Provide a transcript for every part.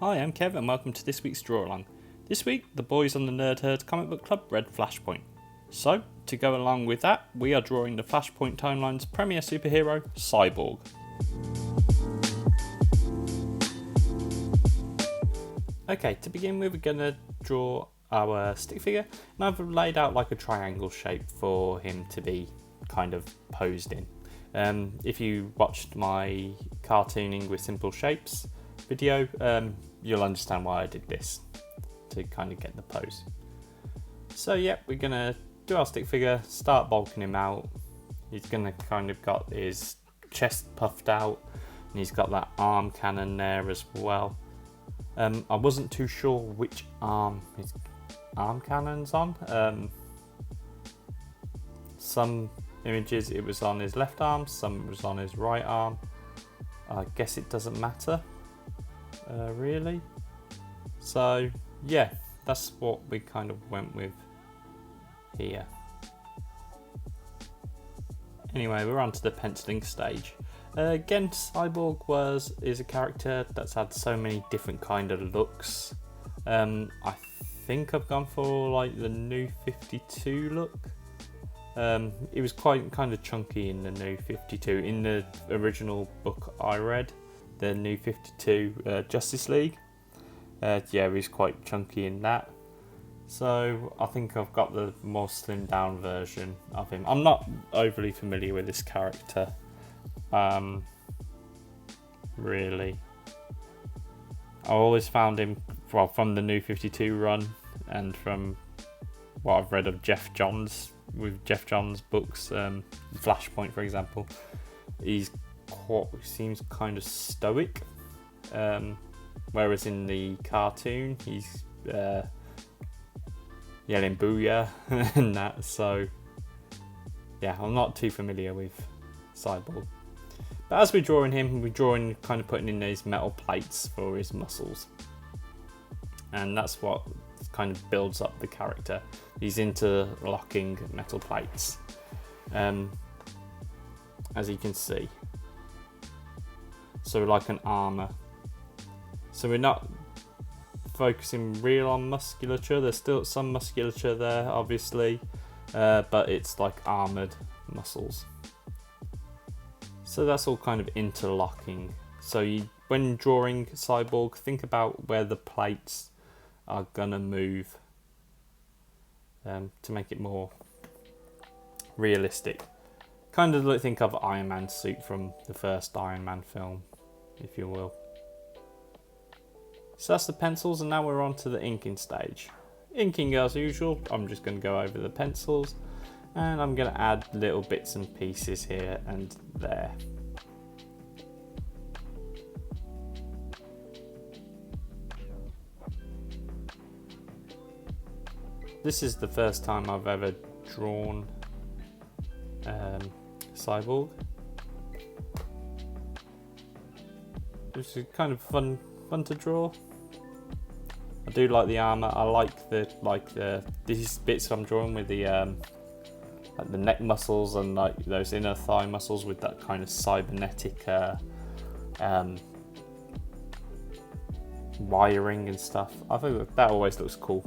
Hi, I'm Kev and welcome to this week's Draw Along. This week, the boys on the Nerd Herd Comic Book Club read Flashpoint. So, to go along with that, we are drawing the Flashpoint timeline's premier superhero, Cyborg. Okay, to begin with, we're going to draw our stick figure, and I've laid out like a triangle shape for him to be kind of posed in. If you watched my cartooning with simple shapes video, you'll understand why I did this, to kind of get the pose. So yeah, we're going to do our stick figure, start bulking him out. He's going to kind of got his chest puffed out, and he's got that arm cannon there as well. I wasn't too sure which arm his arm cannon's on. Some images it was on his left arm, some it was on his right arm. I guess it doesn't matter, really. So yeah, that's what we kind of went with here. Anyway, we're on to the penciling stage. Again, Cyborg is a character that's had so many different kind of looks. I think I've gone for like the New 52 look. It was quite kind of chunky in the New 52. In the original book I read, the New 52 Justice League, yeah, he's quite chunky in that. So I think I've got the more slimmed down version of him. I'm not overly familiar with this character, really. I always found him, well, from the New 52 run and from what I've read of Jeff Johns, with Jeff Johns' books, Flashpoint for example, he seems kind of stoic, whereas in the cartoon he's yelling booyah and that. So yeah, I'm not too familiar with Cyborg. But as we're drawing him, we're drawing, kind of putting in these metal plates for his muscles. And that's what kind of builds up the character. These interlocking metal plates, as you can see. So like an armour. So we're not focusing real on musculature. There's still some musculature there, obviously, but it's like armoured muscles. So that's all kind of interlocking. So when drawing Cyborg, think about where the plates are gonna move, to make it more realistic. Kind of think of Iron Man's suit from the first Iron Man film, if you will. So that's the pencils, and now we're on to the inking stage. Inking as usual, I'm just going to go over the pencils, and I'm going to add little bits and pieces here and there. This is the first time I've ever drawn Cyborg. This is kind of fun to draw. I do like the armor. I like these bits I'm drawing with the like the neck muscles and like those inner thigh muscles with that kind of cybernetic wiring and stuff. I think that always looks cool.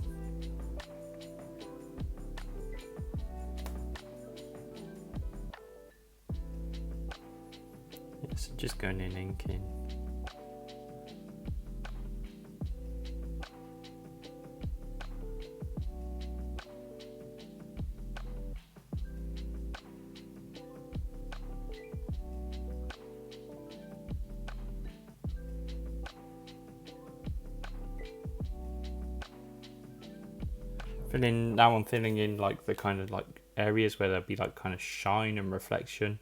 Yeah, so just going in inking. Now I'm filling in like the kind of like areas where there'll be like kind of shine and reflection,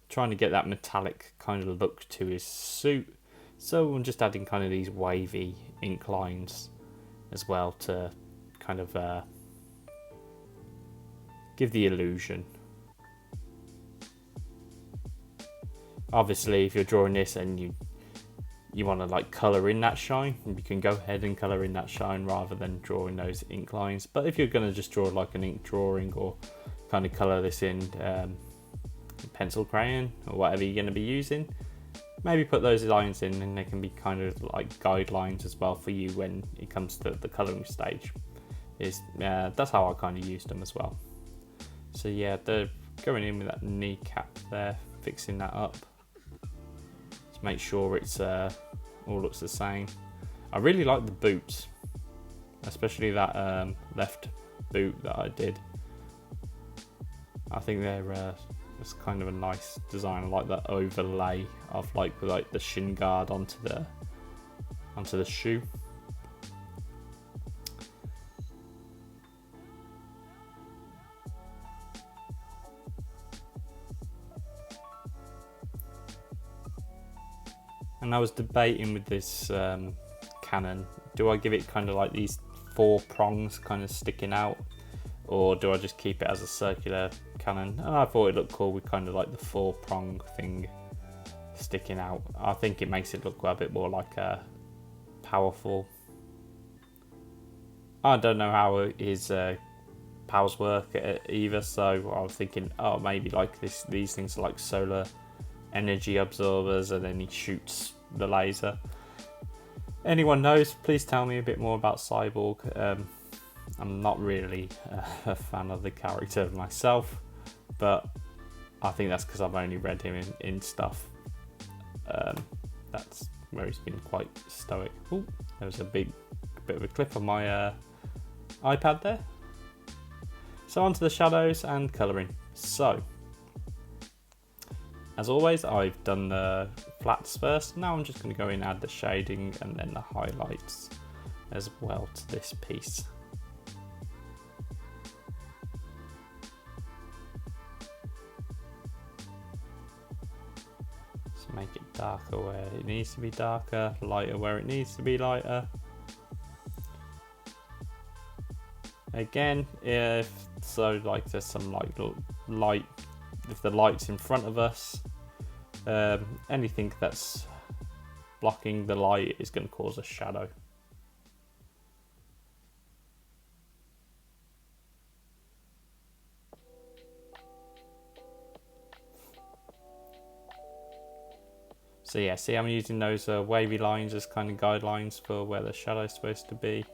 trying to get that metallic kind of look to his suit. So I'm just adding kind of these wavy ink lines as well to kind of give the illusion. Obviously, if you're drawing this and you want to like colour in that shine, you can go ahead and colour in that shine rather than drawing those ink lines. But if you're going to just draw like an ink drawing or kind of colour this in pencil crayon or whatever you're going to be using, maybe put those lines in, and they can be kind of like guidelines as well for you when it comes to the colouring stage. That's how I kind of used them as well. So yeah, they're going in with that kneecap there, fixing that up to make sure it's all looks the same. I really like the boots, especially that left boot that I did. I think they're it's kind of a nice design. I like that overlay of like the shin guard onto the shoe. And I was debating with this cannon, do I give it kind of like these 4 prongs kind of sticking out, or do I just keep it as a circular cannon? And I thought it looked cool with kind of like the 4 prong thing sticking out. I think it makes it look a bit more like a powerful. I don't know how his powers work either, so I was thinking, oh, maybe like these things are like solar energy absorbers, and then he shoots the laser. Anyone knows, please tell me a bit more about Cyborg. I'm not really a fan of the character myself, but I think that's because I've only read him in stuff. That's where he's been quite stoic. Oh, there was a bit of a clip on my iPad there. So onto the shadows and colouring. So as always, I've done the flats first. Now I'm just going to go in and add the shading and then the highlights as well to this piece. So make it darker where it needs to be darker, lighter where it needs to be lighter. Again, if so, like there's some light, if the light's in front of us, anything that's blocking the light is going to cause a shadow. So yeah, see, I'm using those wavy lines as kind of guidelines for where the shadow is supposed to be.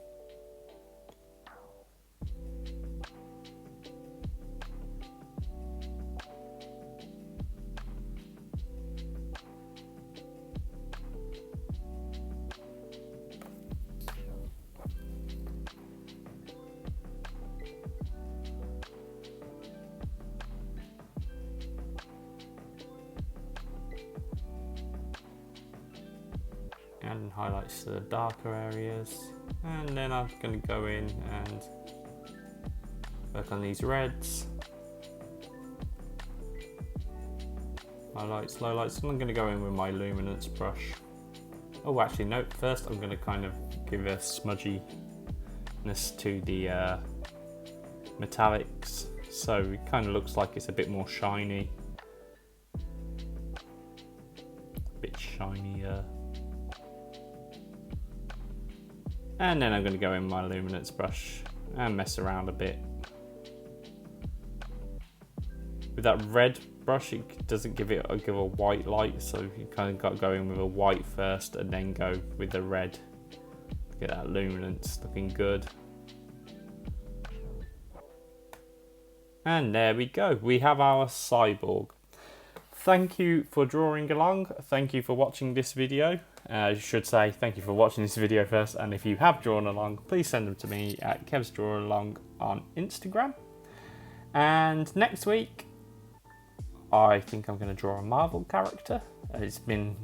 And highlights to the darker areas, and then I'm going to go in and work on these reds, highlights, lowlights, and I'm going to go in with my luminance brush. Oh, actually no, first I'm going to kind of give a smudginess to the metallics, so it kind of looks like it's a bit more shiny, a bit shinier. And then I'm going to go in with my luminance brush and mess around a bit. With that red brush, it doesn't give a white light, so you kind of got to go in with a white first and then go with the red. Get that luminance looking good. And there we go, we have our cyborg. Thank you for drawing along, thank you for watching this video. I should say thank you for watching this video first, and if you have drawn along, please send them to me at Kev's Draw Along on Instagram. And next week, I think I'm going to draw a Marvel character. It's been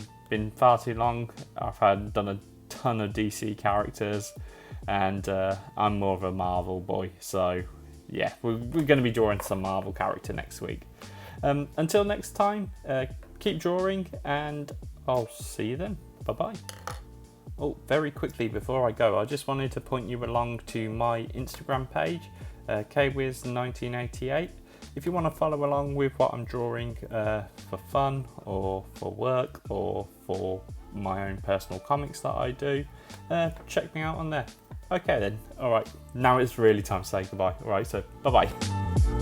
far too long. I've done a ton of DC characters, and I'm more of a Marvel boy. So yeah, we're going to be drawing some Marvel character next week. Until next time, keep drawing, and I'll see you then. Bye-bye. Oh, very quickly before I go, I just wanted to point you along to my Instagram page, kwiz1988. If you want to follow along with what I'm drawing for fun or for work or for my own personal comics that I do, check me out on there. Okay then, alright, now it's really time to say goodbye. Alright, so bye-bye.